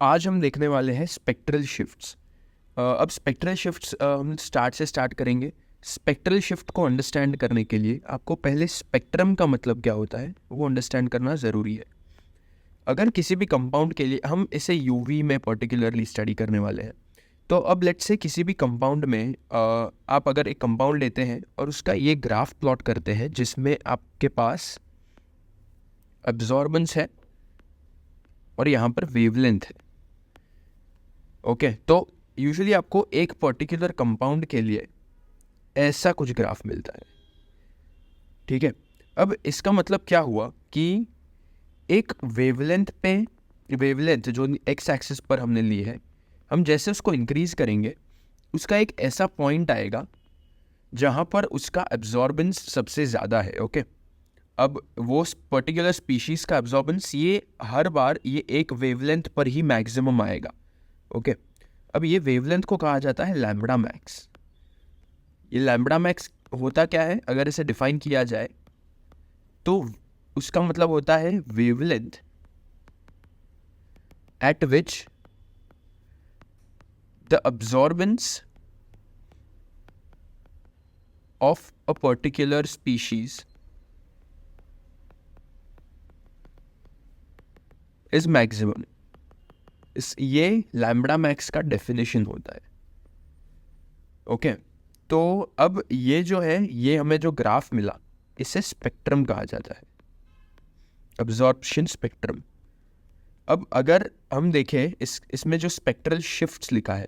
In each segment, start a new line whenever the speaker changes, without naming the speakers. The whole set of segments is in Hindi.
आज हम देखने वाले हैं स्पेक्ट्रल शिफ्ट्स। अब स्पेक्ट्रल शिफ्ट्स हम स्टार्ट करेंगे। स्पेक्ट्रल शिफ्ट को अंडरस्टैंड करने के लिए आपको पहले स्पेक्ट्रम का मतलब क्या होता है वो अंडरस्टैंड करना ज़रूरी है। अगर किसी भी कंपाउंड के लिए हम इसे यूवी में पर्टिकुलरली स्टडी करने वाले हैं, तो अब लेट्स से किसी भी कंपाउंड में आप अगर एक कंपाउंड लेते हैं और उसका ये ग्राफ प्लॉट करते हैं जिसमें आपके पास एब्जॉर्बेंस है और यहाँ पर वेवलेंथ है। ओके, तो यूजुअली आपको एक पर्टिकुलर कंपाउंड के लिए ऐसा कुछ ग्राफ मिलता है। ठीक है, अब इसका मतलब क्या हुआ कि एक वेवलेंथ जो एक्स एक्सिस पर हमने ली है, हम जैसे उसको इंक्रीज करेंगे उसका एक ऐसा पॉइंट आएगा जहाँ पर उसका एब्जॉर्बेंस सबसे ज़्यादा है। ओके, अब वो पर्टिकुलर स्पीशीज़ का एब्जॉर्बेंस ये हर बार ये एक वेवलेंथ पर ही मैक्सिमम आएगा। ओके, अब ये वेवलेंथ को कहा जाता है लैम्बडा मैक्स। ये लैम्बडा मैक्स होता क्या है, अगर इसे डिफाइन किया जाए तो उसका मतलब होता है wavelength eight which the absorbance of a particular species is maximum. ये लैम्बडा मैक्स का डेफिनेशन होता है। ओके, तो अब ये जो है, ये हमें जो ग्राफ मिला इसे स्पेक्ट्रम कहा जाता है, अब्जॉर्प्शन स्पेक्ट्रम। अब अगर हम देखें इसमें जो स्पेक्ट्रल शिफ्ट्स लिखा है,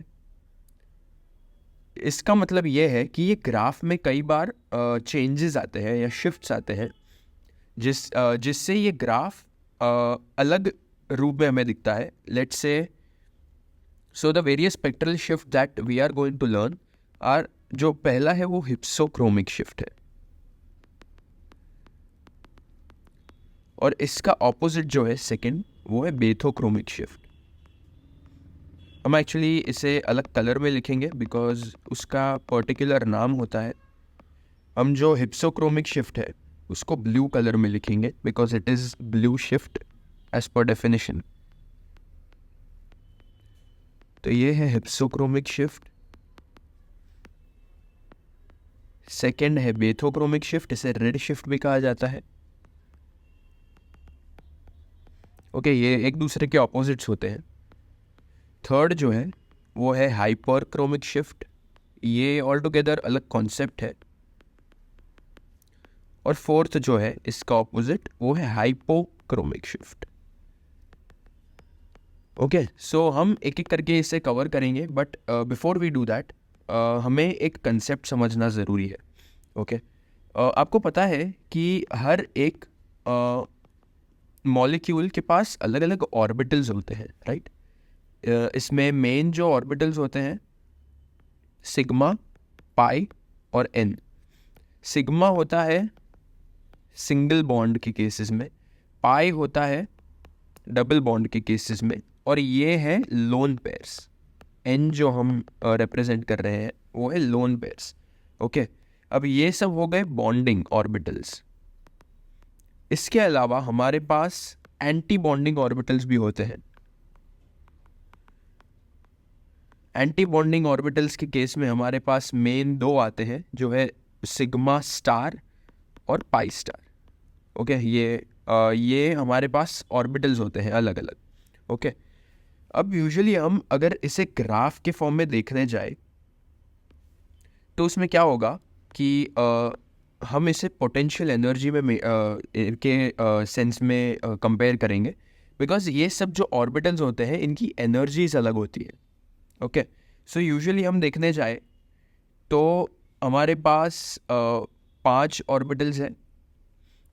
इसका मतलब ये है कि ये ग्राफ में कई बार चेंजेस आते हैं या शिफ्ट्स आते हैं जिससे ये ग्राफ अलग रूप में हमें दिखता है। Let's see so the various spectral shift that we are going to learn are, जो पहला है वो हिप्सोक्रोमिक शिफ्ट है और इसका ऑपोजिट जो है सेकंड वो है बेथोक्रोमिक शिफ्ट। हम एक्चुअली इसे अलग कलर में लिखेंगे बिकॉज उसका पर्टिकुलर नाम होता है। हम जो हिप्सोक्रोमिक शिफ्ट है उसको ब्लू कलर में लिखेंगे because it is blue shift as per definition. तो ये है हिप्सोक्रोमिक शिफ्ट। सेकंड है बेथोक्रोमिक शिफ्ट, इसे रेड शिफ्ट भी कहा जाता है। ओके, ये एक दूसरे के ऑपोजिट्स होते हैं। थर्ड जो है वो है हाइपरक्रोमिक शिफ्ट, ये ऑल टुगेदर अलग कॉन्सेप्ट है। और फोर्थ जो है इसका ऑपोजिट वो है हाइपोक्रोमिक शिफ्ट। ओके, सो हम एक एक करके इसे कवर करेंगे, but before we do that हमें एक कंसेप्ट समझना ज़रूरी है। ओके, आपको पता है कि हर एक मॉलिक्यूल के पास अलग अलग ऑर्बिटल्स होते हैं, राइट? इसमें मेन जो ऑर्बिटल्स होते हैं सिग्मा, पाई और एन। सिग्मा होता है सिंगल बॉन्ड के केसेस में, पाई होता है डबल बॉन्ड के केसेस में, और ये है लोन पेयर्स। एन जो हम रिप्रेजेंट कर रहे हैं वो है लोन पेयर्स। ओके, अब ये सब हो गए बॉन्डिंग ऑर्बिटल्स। इसके अलावा हमारे पास एंटी बॉन्डिंग ऑर्बिटल्स भी होते हैं। एंटी बॉन्डिंग ऑर्बिटल्स के केस में हमारे पास मेन दो आते हैं जो है सिग्मा स्टार और पाई स्टार। ओके, ये हमारे पास ऑर्बिटल्स होते हैं अलग अलग। ओके, अब यूजुअली हम अगर इसे ग्राफ के फॉर्म में देखने जाए तो उसमें क्या होगा कि हम इसे पोटेंशियल एनर्जी में के सेंस में कंपेयर करेंगे, बिकॉज ये सब जो ऑर्बिटल्स होते हैं इनकी एनर्जीज अलग होती है। ओके, सो यूजुअली हम देखने जाए तो हमारे पास 5 ऑर्बिटल्स हैं।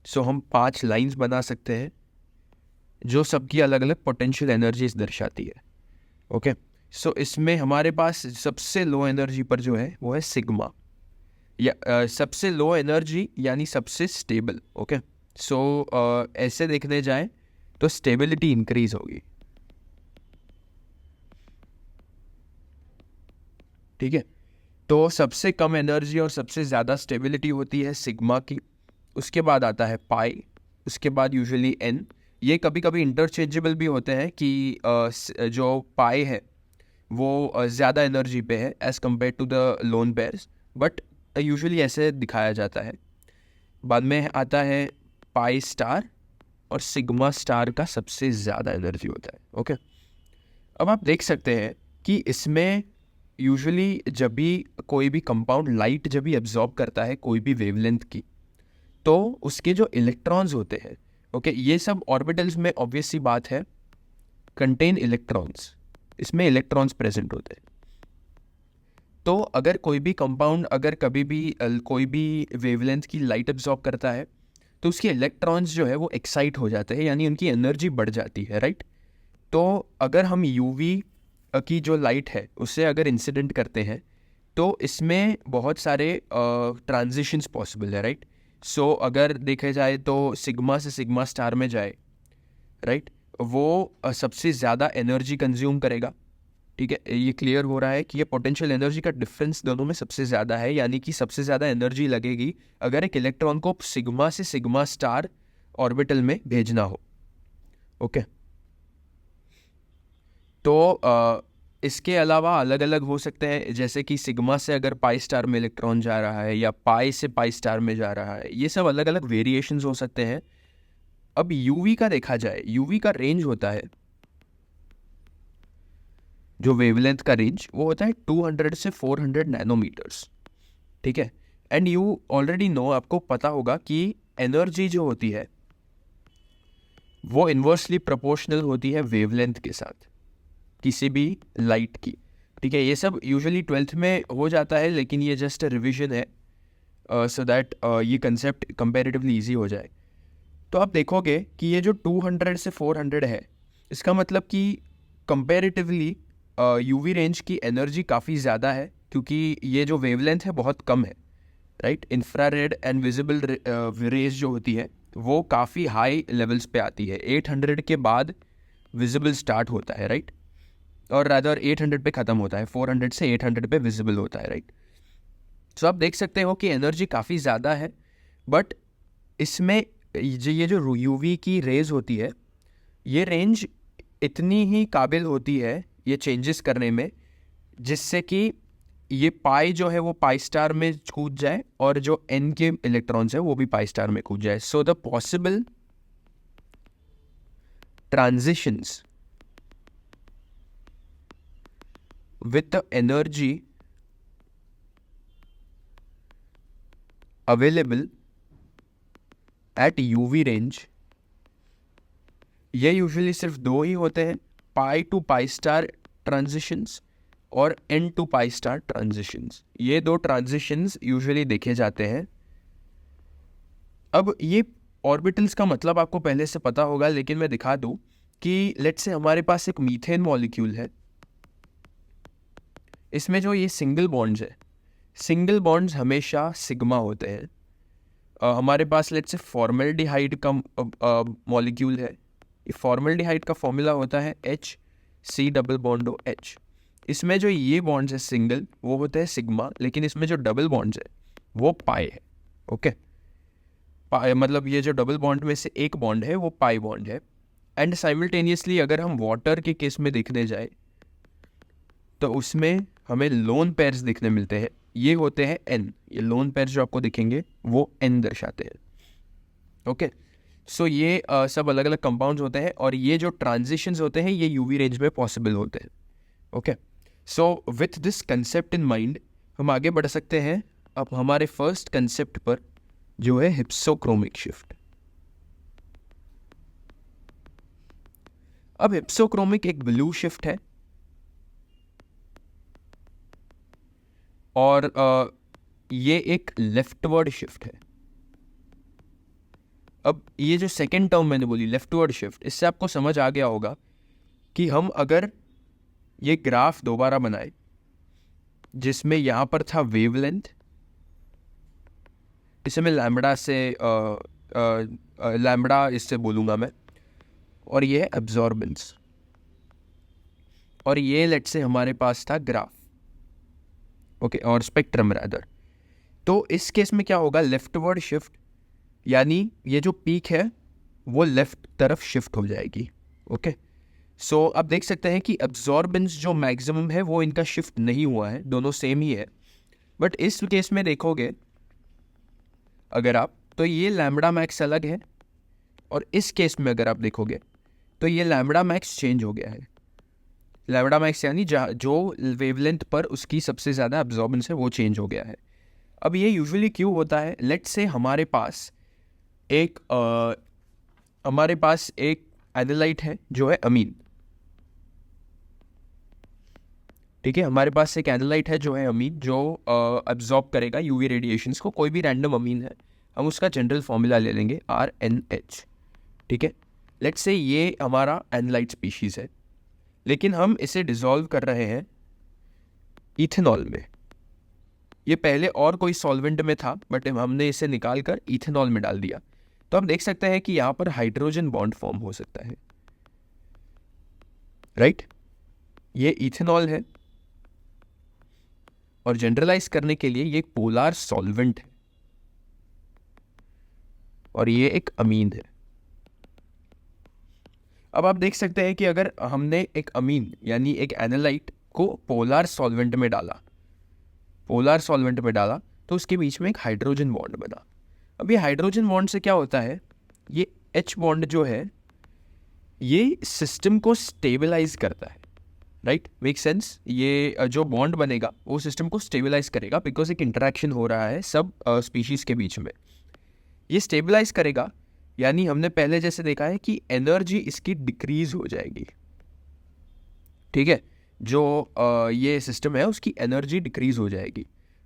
सो हम 5 लाइंस बना सकते हैं जो सबकी अलग अलग पोटेंशियल एनर्जीज दर्शाती है। ओके, सो इसमें हमारे पास सबसे लो एनर्जी पर जो है वो है सिग्मा, या सबसे लो एनर्जी यानी सबसे स्टेबल। ओके, सो ऐसे देखने जाए तो स्टेबिलिटी इंक्रीज होगी। ठीक है, तो सबसे कम एनर्जी और सबसे ज़्यादा स्टेबिलिटी होती है सिग्मा की, उसके बाद आता है पाई, उसके बाद यूजुअली एन, ये कभी कभी इंटरचेंजेबल भी होते हैं कि जो पाई है वो ज़्यादा एनर्जी पे है as compare to the lone pairs, but usually ऐसे दिखाया जाता है। बाद में आता है पाई स्टार, और सिग्मा स्टार का सबसे ज़्यादा एनर्जी होता है। ओके, अब आप देख सकते हैं कि इसमें यूजुअली जब भी कोई भी कंपाउंड लाइट जब भी एब्जॉर्ब करता है कोई भी वेवलेंथ की, तो उसके जो इलेक्ट्रॉन्स होते हैं, ओके, ये सब ऑर्बिटल्स में ऑब्वियस सी बात है कंटेन इलेक्ट्रॉन्स, इसमें इलेक्ट्रॉन्स प्रेजेंट होते हैं। तो अगर कोई भी कंपाउंड अगर कभी भी कोई भी वेवलेंथ की लाइट एब्जॉर्ब करता है तो उसके इलेक्ट्रॉन्स जो है वो एक्साइट हो जाते हैं, यानी उनकी एनर्जी बढ़ जाती है, राइट। तो अगर हम यूवी की जो लाइट है उससे अगर इंसिडेंट करते हैं तो इसमें बहुत सारे ट्रांजिशंस पॉसिबल है, राइट। सो अगर देखे जाए तो सिग्मा से सिग्मा स्टार में जाए, राइट, वो सबसे ज़्यादा एनर्जी कंज्यूम करेगा। ठीक है, ये क्लियर हो रहा है कि ये पोटेंशियल एनर्जी का डिफरेंस दोनों में सबसे ज़्यादा है, यानी कि सबसे ज़्यादा एनर्जी लगेगी अगर एक इलेक्ट्रॉन को सिग्मा से सिग्मा स्टार ऑर्बिटल में भेजना हो। ओके, तो इसके अलावा अलग अलग हो सकते हैं, जैसे कि सिग्मा से अगर पाई स्टार में इलेक्ट्रॉन जा रहा है या पाई से पाई स्टार में जा रहा है, ये सब अलग अलग वेरिएशंस हो सकते हैं। अब यूवी का देखा जाए, यूवी का रेंज होता है, जो वेवलेंथ का रेंज वो होता है 200 से 400 नैनोमीटर्स। ठीक है, एंड यू ऑलरेडी नो, आपको पता होगा कि एनर्जी जो होती है वो इन्वर्सली प्रोपोर्शनल होती है वेवलेंथ के साथ किसी भी लाइट की। ठीक है, ये सब यूजुअली 12th में हो जाता है, लेकिन ये जस्ट रिविजन है सो दैट ये कंसेप्ट कंपैरेटिवली इजी हो जाए। तो आप देखोगे कि ये जो 200 से 400 है, इसका मतलब कि कंपैरेटिवली यूवी रेंज की एनर्जी काफ़ी ज़्यादा है, क्योंकि ये जो वेवलेंथ है बहुत कम है, right. Infrared and visible raise जो होती है वो काफ़ी हाई लेवल्स पे आती है, 800 के बाद विजिबल स्टार्ट होता है, राइट, और रादर 800 पे ख़त्म होता है, 400 से 800 पे विजिबल होता है, राइट। सो आप देख सकते हो कि एनर्जी काफ़ी ज़्यादा है, बट इसमें ये जो यूवी की रेज होती है, ये रेंज इतनी ही काबिल होती है ये चेंजेस करने में, जिससे कि ये पाई जो है वो पाई स्टार में कूद जाए और जो एन के इलेक्ट्रॉन्स है वो भी पाई स्टार में कूद जाए। So the possible transitions with the energy available at UV range, ये यूजुअली सिर्फ दो ही होते हैं, pi to pi star transitions और n to pi star transitions. ये दो ट्रांजिशंस यूजुअली देखे जाते हैं। अब ये ऑर्बिटल्स का मतलब आपको पहले से पता होगा, लेकिन मैं दिखा दूं कि लेट्स से हमारे पास एक मीथेन मॉलिक्यूल है, इसमें जो ये सिंगल बॉन्ड्स है, सिंगल बॉन्ड्स हमेशा सिग्मा होते हैं। हमारे पास लेट्स से फॉर्मल्डिहाइड का मॉलिक्यूल है, ये फॉर्मल्डिहाइड का फॉर्मूला होता है HC डबल बॉन्ड OH। इसमें जो ये बॉन्ड्स है सिंगल वो होते हैं सिग्मा, लेकिन इसमें जो डबल बॉन्ड्स है वो पाई है। ओके, पाई मतलब ये जो डबल बॉन्ड में से एक बॉन्ड है वो पाई बॉन्ड है। एंड साइमल्टेनियसली अगर हम वाटर के केस में देखने जाए तो उसमें हमें लोन पेयर्स दिखने मिलते हैं, ये होते हैं N। ये लोन पेयर्स जो आपको दिखेंगे वो N दर्शाते हैं। ओके, सो ये सब अलग अलग कंपाउंड्स होते हैं, और ये जो ट्रांजिशंस होते हैं ये यूवी रेंज में पॉसिबल होते हैं। Okay, so with this concept in mind हम आगे बढ़ सकते हैं अब हमारे फर्स्ट कंसेप्ट पर, जो है हिप्सोक्रोमिक शिफ्ट। अब हिप्सोक्रोमिक एक ब्लू शिफ्ट है, और ये एक लेफ्टवर्ड शिफ्ट है। अब ये जो सेकेंड टर्म मैंने बोली लेफ्टवर्ड शिफ्ट, इससे आपको समझ आ गया होगा कि हम अगर ये ग्राफ दोबारा बनाए जिसमें यहाँ पर था वेवलेंथ, इसे मैं लैम्बडा से लैम्बडा इससे बोलूँगा मैं, और ये है एब्जॉर्बेंस, और ये लेट से हमारे पास था ग्राफ, ओके, और स्पेक्ट्रम रादर। तो इस केस में क्या होगा, लेफ्टवर्ड शिफ्ट, यानी ये जो पीक है वो लेफ्ट तरफ शिफ्ट हो जाएगी। ओके, सो आप देख सकते हैं कि एब्जॉर्बेंस जो मैक्सिमम है वो इनका शिफ्ट नहीं हुआ है, दोनों सेम ही है। बट इस केस में देखोगे अगर आप, तो ये लैम्बडा मैक्स अलग है, और इस केस में अगर आप देखोगे तो ये लैम्बडा मैक्स चेंज हो गया है। लैम्बडा मैक्स यानी जो वेवलेंथ पर उसकी सबसे ज़्यादा एब्जॉर्बेंस है वो चेंज हो गया है। अब ये यूजुअली क्यों होता है? लेट्स से हमारे पास एक एनालाइट है जो है अमीन। ठीक है, हमारे पास एक एनालाइट है जो है अमीन, जो एब्जॉर्ब करेगा यूवी रेडिएशंस को। कोई भी रैंडम अमीन है, हम उसका जनरल फॉर्मूला ले लेंगे RNH। ठीक है, लेट्स से ये हमारा एनालाइट स्पीशीज़ है, लेकिन हम इसे डिसॉल्व कर रहे हैं इथेनॉल में। ये पहले और कोई सॉल्वेंट में था, बट हमने इसे निकाल कर इथेनॉल में डाल दिया। तो हम देख सकते हैं कि यहाँ पर हाइड्रोजन बॉन्ड फॉर्म हो सकता है। राइट, ये इथेनॉल है, और जनरलाइज करने के लिए ये एक पोलार सॉल्वेंट है, और ये एक अमीन है। अब आप देख सकते हैं कि अगर हमने एक अमीन यानी एक एनालाइट को पोलार सॉल्वेंट में डाला, तो उसके बीच में एक हाइड्रोजन बॉन्ड बना। अब ये हाइड्रोजन बॉन्ड से क्या होता है, ये H बॉन्ड जो है ये सिस्टम को स्टेबलाइज करता है। Right, make sense. ये जो बॉन्ड बनेगा वो सिस्टम को स्टेबलाइज करेगा, बिकॉज एक इंटरेक्शन हो रहा है सब स्पीशीज़ के बीच में। ये स्टेबलाइज करेगा, यानी हमने पहले जैसे देखा है कि एनर्जी इसकी डिक्रीज हो जाएगी। ठीक है, जो ये सिस्टम है उसकी एनर्जी डिक्रीज हो जाएगी।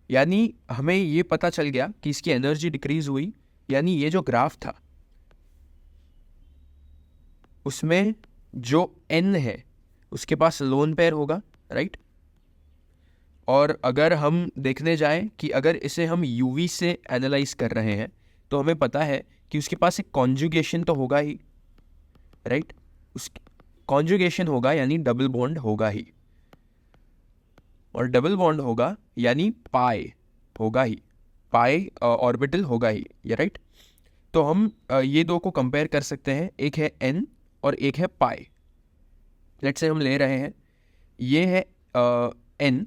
यानी हमें ये पता चल गया कि इसकी एनर्जी डिक्रीज हुई, यानी ये जो ग्राफ था उसमें जो N है उसके पास लोन पेयर होगा। राइट, और अगर हम देखने जाएं कि अगर इसे हम यूवी से एनालाइज कर रहे हैं तो हमें पता है कि उसके पास एक कॉन्जुगेशन तो होगा ही। राइट, उस कॉन्जुगेशन होगा यानी डबल बॉन्ड होगा ही, और डबल बॉन्ड होगा यानी पाई होगा ही, पाई ऑर्बिटल होगा ही। ये राइट, तो हम ये दो को कंपेयर कर सकते हैं, एक है N और एक है पाई। लेट्स से हम ले रहे हैं, ये है N,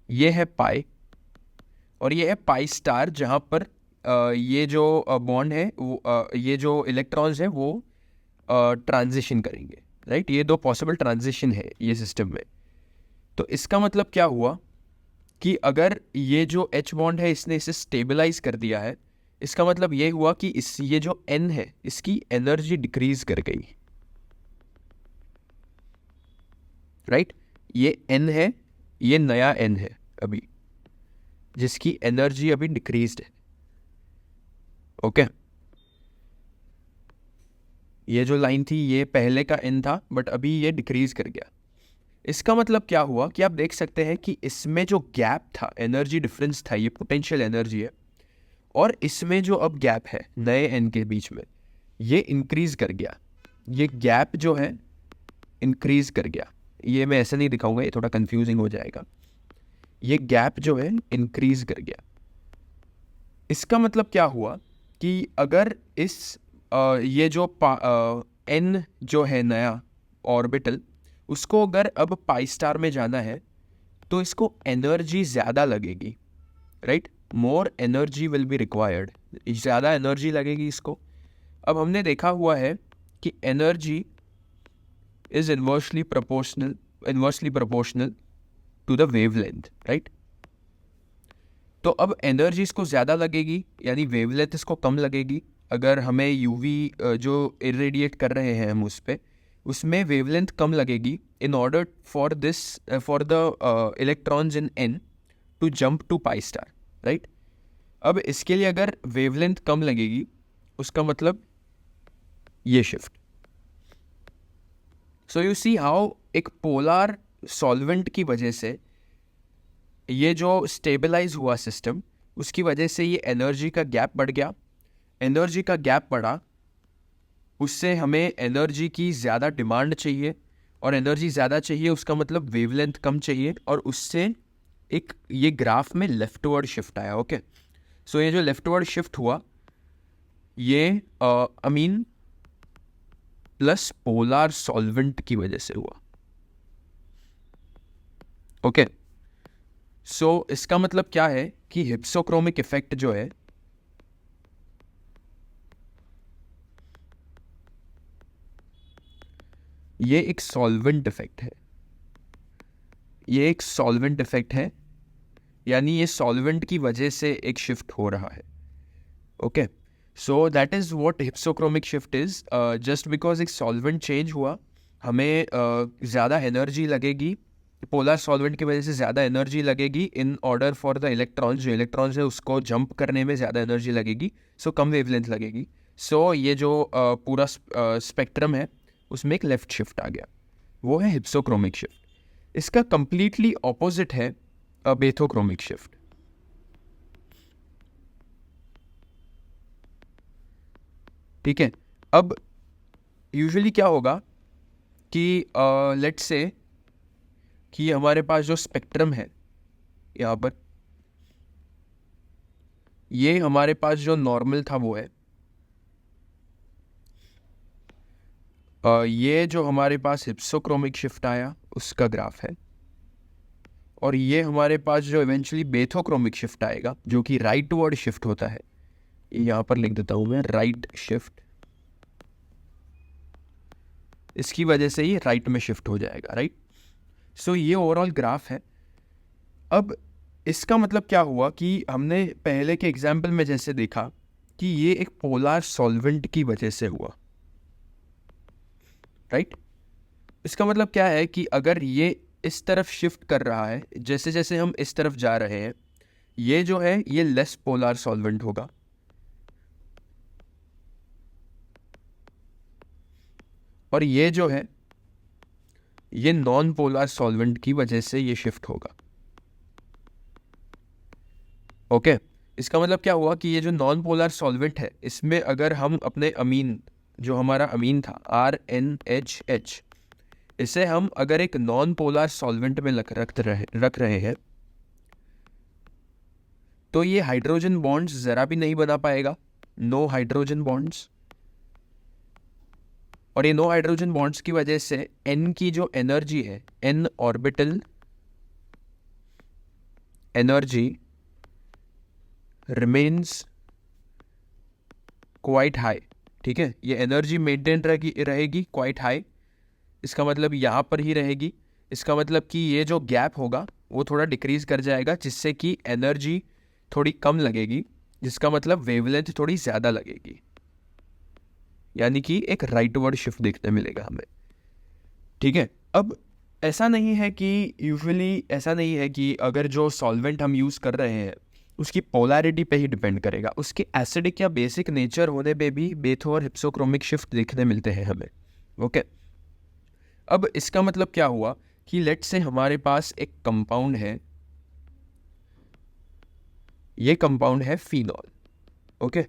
ये है पाई, और ये है पाई स्टार, जहाँ पर ये जो बॉन्ड है वो ये जो इलेक्ट्रॉन्स हैं वो ट्रांजिशन करेंगे। राइट, ये दो पॉसिबल ट्रांजिशन है ये सिस्टम में। तो इसका मतलब क्या हुआ कि अगर ये जो H बॉन्ड है इसने इसे स्टेबलाइज कर दिया है, इसका मतलब ये हुआ कि ये जो N है इसकी एनर्जी डिक्रीज कर गई। राइट, ये N है, ये नया N है अभी, जिसकी एनर्जी अभी डिक्रीज्ड है। ओके, ये जो लाइन थी ये पहले का N था, बट अभी ये डिक्रीज कर गया। इसका मतलब क्या हुआ कि आप देख सकते हैं कि इसमें जो गैप था, एनर्जी डिफरेंस था, ये पोटेंशियल एनर्जी है, और इसमें जो अब गैप है नए N के बीच में, ये इंक्रीज कर गया। ये गैप जो है इंक्रीज कर गया। ये मैं ऐसे नहीं दिखाऊंगा, ये थोड़ा कंफ्यूजिंग हो जाएगा। ये गैप जो है इंक्रीज कर गया। इसका मतलब क्या हुआ कि अगर इस ये जो N जो है नया ऑर्बिटल, उसको अगर अब पाई स्टार में जाना है तो इसको एनर्जी ज़्यादा लगेगी। Right, more energy will be required, ज़्यादा एनर्जी लगेगी इसको। अब हमने देखा हुआ है कि energy is inversely proportional to the wavelength. Right, तो अब एनर्जी इसको ज़्यादा लगेगी, यानी वेवलेंथ इसको कम लगेगी। अगर हमें यूवी जो इरेडिएट कर रहे हैं हम उसमें वेवलेंथ कम लगेगी, in order for the electrons in N to jump to pi star. Right, अब इसके लिए अगर वेवलेंथ कम लगेगी, उसका मतलब ये shift. So you see how एक पोलार सॉल्वेंट की वजह से ये जो स्टेबलाइज हुआ सिस्टम, उसकी वजह से ये एनर्जी का गैप बढ़ गया। एनर्जी का गैप बढ़ा, उससे हमें एनर्जी की ज़्यादा डिमांड चाहिए, और एनर्जी ज़्यादा चाहिए उसका मतलब वेवलेंथ कम चाहिए, और उससे एक ये ग्राफ में लेफ्टवर्ड शिफ्ट आया। ओके, सो ये जो लेफ्टवर्ड शिफ्ट हुआ ये अमीन प्लस पोलर सॉल्वेंट की वजह से हुआ। ओके, सो इसका मतलब क्या है कि हिप्सोक्रोमिक इफेक्ट जो है ये एक सॉल्वेंट इफेक्ट है, ये एक सॉल्वेंट इफेक्ट है, यानी ये सॉल्वेंट की वजह से एक शिफ्ट हो रहा है। Okay, so that is what hypsochromic shift is. Just because एक सॉल्वेंट चेंज हुआ, हमें ज़्यादा एनर्जी लगेगी, पोलर सॉल्वेंट की वजह से ज़्यादा एनर्जी लगेगी in order for the electrons, जो इलेक्ट्रॉन्स है उसको जंप करने में ज़्यादा एनर्जी लगेगी, सो कम वेवलेंथ लगेगी। सो ये जो पूरा स्पेक्ट्रम है उसमें एक लेफ्ट शिफ्ट आ गया, वो है हिप्सोक्रोमिक शिफ्ट। इसका कंप्लीटली ऑपोजिट है बेथोक्रोमिक शिफ्ट। ठीक है, अब यूजुअली क्या होगा कि लेट्स से कि हमारे पास जो स्पेक्ट्रम है यहाँ पर, ये हमारे पास जो नॉर्मल था वो है, ये जो हमारे पास हिप्सोक्रोमिक शिफ्ट आया उसका ग्राफ है, और ये हमारे पास जो इवेंचुअली बेथोक्रोमिक शिफ्ट आएगा जो कि राइट वर्ड शिफ्ट होता है, यहाँ पर लिख देता हूँ मैं राइट शिफ्ट, इसकी वजह से ये राइट में शिफ्ट हो जाएगा, राइट। सो ये ओवरऑल ग्राफ है। अब इसका मतलब क्या हुआ कि हमने पहले के एग्जाम्पल में जैसे देखा कि ये एक पोलर सॉल्वेंट की वजह से हुआ, राइट। इसका मतलब क्या है कि अगर ये इस तरफ शिफ्ट कर रहा है, जैसे जैसे हम इस तरफ जा रहे हैं, ये जो है ये लेस पोलर सॉल्वेंट होगा, और ये जो है ये नॉन पोलर सॉल्वेंट की वजह से ये शिफ्ट होगा। ओके, इसका मतलब क्या हुआ कि ये जो नॉन पोलर सॉल्वेंट है इसमें अगर हम अपने अमीन, जो हमारा अमीन था RNHH, इसे हम अगर एक नॉन पोलर सॉल्वेंट में रख रहे हैं तो ये हाइड्रोजन बॉन्ड्स ज़रा भी नहीं बना पाएगा, नो हाइड्रोजन बॉन्ड्स। और ये नो हाइड्रोजन बॉन्ड्स की वजह से N की जो एनर्जी है, N orbital energy remains quite high. ठीक है, ये एनर्जी मेंटेन रहेगी क्वाइट हाई, इसका मतलब यहाँ पर ही रहेगी। इसका मतलब कि ये जो गैप होगा वो थोड़ा डिक्रीज कर जाएगा, जिससे कि एनर्जी थोड़ी कम लगेगी, जिसका मतलब वेवलेंथ थोड़ी ज़्यादा लगेगी, यानी कि एक राइट वर्ड शिफ्ट देखने मिलेगा हमें। ठीक है, अब ऐसा नहीं है कि यूजुअली ऐसा नहीं है कि अगर जो सॉल्वेंट हम यूज़ कर रहे हैं उसकी पोलैरिटी पे ही डिपेंड करेगा, उसके एसिडिक या बेसिक नेचर होने पे भी बेथो और हिप्सोक्रोमिक शिफ्ट देखने मिलते हैं हमें। ओके, अब इसका मतलब क्या हुआ कि लेट्स से हमारे पास एक कंपाउंड है, ये कंपाउंड है फिनॉल। ओके,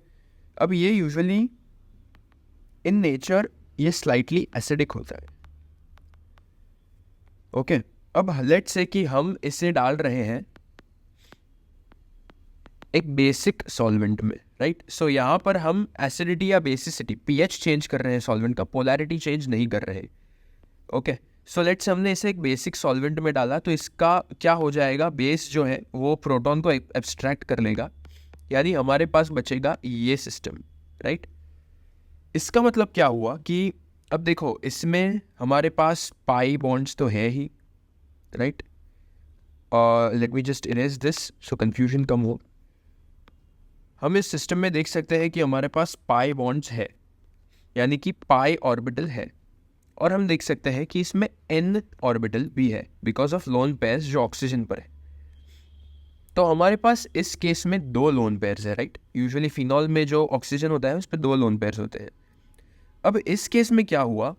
अब ये यूजुअली इन नेचर ये स्लाइटली एसिडिक होता है। ओके, अब लेट्स से कि हम इसे डाल रहे हैं एक बेसिक सॉल्वेंट में, राइट। सो यहाँ पर हम एसिडिटी या बेसिसिटी, पीएच चेंज कर रहे हैं सॉल्वेंट का, पोलैरिटी चेंज नहीं कर रहे। ओके, सो लेट्स हमने इसे एक बेसिक सॉल्वेंट में डाला तो इसका क्या हो जाएगा, बेस जो है वो प्रोटॉन को एब्स्ट्रैक्ट कर लेगा, यानी हमारे पास बचेगा ये सिस्टम, राइट। इसका मतलब क्या हुआ कि अब देखो इसमें हमारे पास पाई बॉन्ड्स तो है ही, right. Let me just erase this so confusion कम हो। हम इस सिस्टम में देख सकते हैं कि हमारे पास पाई बॉन्ड्स है, यानी कि पाई ऑर्बिटल है, और हम देख सकते हैं कि इसमें n ऑर्बिटल भी है बिकॉज ऑफ लोन पेयर्स जो ऑक्सीजन पर है। तो हमारे पास इस केस में 2 लोन पेयर्स है, राइट। यूजुअली फिनॉल में जो ऑक्सीजन होता है उस पर 2 लोन पेयर्स होते हैं। अब इस केस में क्या हुआ,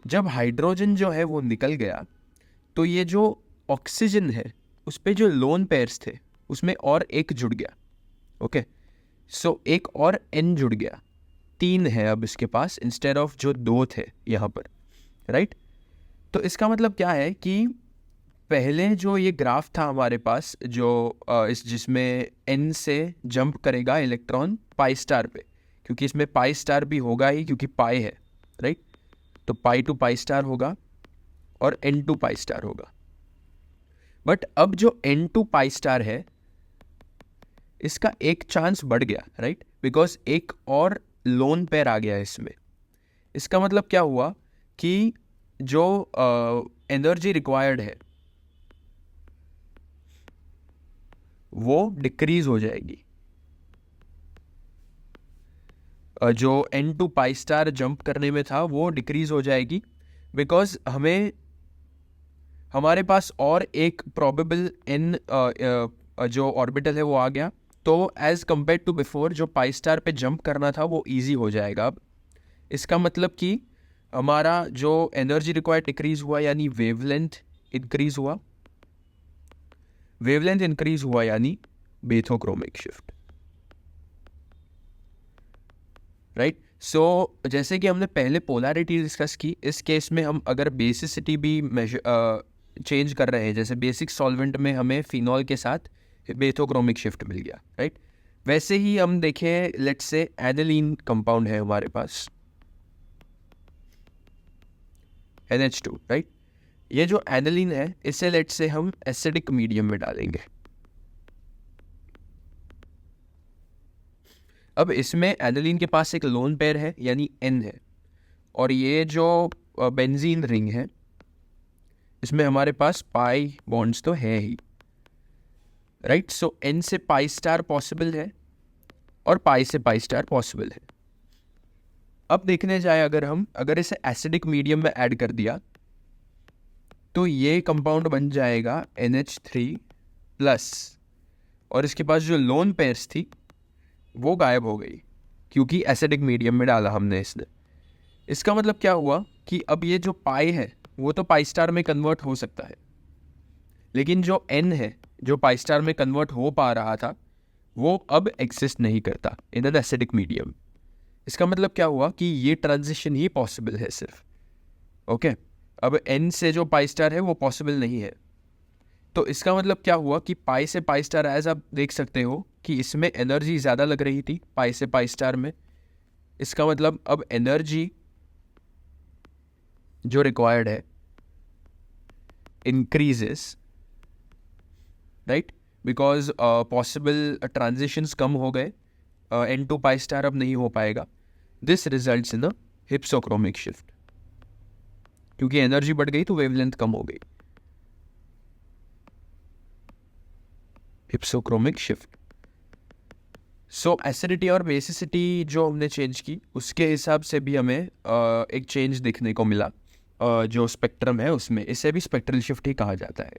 जब हाइड्रोजन जो है वो निकल गया तो ये जो ऑक्सीजन है उस पर जो लोन पेयर्स थे उसमें और एक जुड़ गया। ओके, सो एक और n जुड़ गया, 3 है अब इसके पास इंस्टेड ऑफ जो 2 थे यहाँ पर, राइट। तो इसका मतलब क्या है कि पहले जो ये ग्राफ था हमारे पास जो जिसमें n से जंप करेगा इलेक्ट्रॉन पाई स्टार पे, क्योंकि इसमें पाई स्टार भी होगा ही, क्योंकि पाई है, राइट। तो पाई टू पाई स्टार होगा और n टू पाई स्टार होगा। बट अब जो n टू पाई स्टार है इसका एक चांस बढ़ गया, राइट, बिकॉज एक और लोन पेयर आ गया इसमें। इसका मतलब क्या हुआ कि जो एनर्जी रिक्वायर्ड है वो डिक्रीज हो जाएगी। जो n to pi star jump करने में था वो डिक्रीज हो जाएगी, बिकॉज हमारे पास और एक प्रोबेबल n जो ऑर्बिटल है वो आ गया। तो एज कंपेयर टू बिफोर जो पाई स्टार पे जंप करना था वो इजी हो जाएगा अब। इसका मतलब कि हमारा जो एनर्जी रिक्वायर्ड डिक्रीज हुआ यानी वेवलेंथ इंक्रीज हुआ, वेवलेंथ इंक्रीज हुआ यानी बेथोक्रोमिक शिफ्ट, राइट। सो जैसे कि हमने पहले पोलैरिटी डिस्कस की, इस केस में हम अगर बेसिसिटी भी चेंज कर रहे हैं, जैसे बेसिक सॉल्वेंट में हमें फिनॉल के साथ बेथोक्रोमिक शिफ्ट मिल गया, राइट। वैसे ही हम देखें, लेट्स से एनिलीन कंपाउंड है हमारे पास NH2, राइट। ये जो एनिलीन है इसे लेट्स से हम एसिडिक मीडियम में डालेंगे। अब इसमें एनिलीन के पास एक लोन पेयर है यानी N है, और ये जो बेंजीन रिंग है इसमें हमारे पास पाई बॉन्ड्स तो है ही, राइट। सो N से पाई स्टार पॉसिबल है और पाई से पाई स्टार पॉसिबल है। अब देखने जाए अगर इसे एसिडिक मीडियम में ऐड कर दिया तो ये कंपाउंड बन जाएगा NH3+, और इसके पास जो लोन पेयर्स थी वो गायब हो गई क्योंकि एसिडिक मीडियम में डाला हमने इसने। इसका मतलब क्या हुआ कि अब ये जो पाई है वो तो पाई स्टार में कन्वर्ट हो सकता है, लेकिन जो N है जो पाई स्टार में कन्वर्ट हो पा रहा था वो अब एग्जिस्ट नहीं करता इन एन एसिडिक मीडियम। इसका मतलब क्या हुआ कि ये ट्रांजिशन ही पॉसिबल है सिर्फ, ओके। अब N से जो पाई स्टार है वो पॉसिबल नहीं है। तो इसका मतलब क्या हुआ कि पाई से पाई स्टार, एज आप देख सकते हो कि इसमें एनर्जी ज़्यादा लग रही थी पाई से पाई स्टार में। इसका मतलब अब एनर्जी जो रिक्वायर्ड है increases, right, because possible transitions कम हो गए, N टू पाई स्टार अब नहीं हो पाएगा। This results in a hypsochromic shift, क्योंकि एनर्जी बढ़ गई तो वेवलेंथ कम हो गई। Hypsochromic shift. सो एसिडिटी और बेसिसिटी जो हमने चेंज की उसके हिसाब से भी हमें एक चेंज देखने को मिला, जो स्पेक्ट्रम है उसमें। इसे भी स्पेक्ट्रल शिफ्ट ही कहा जाता है।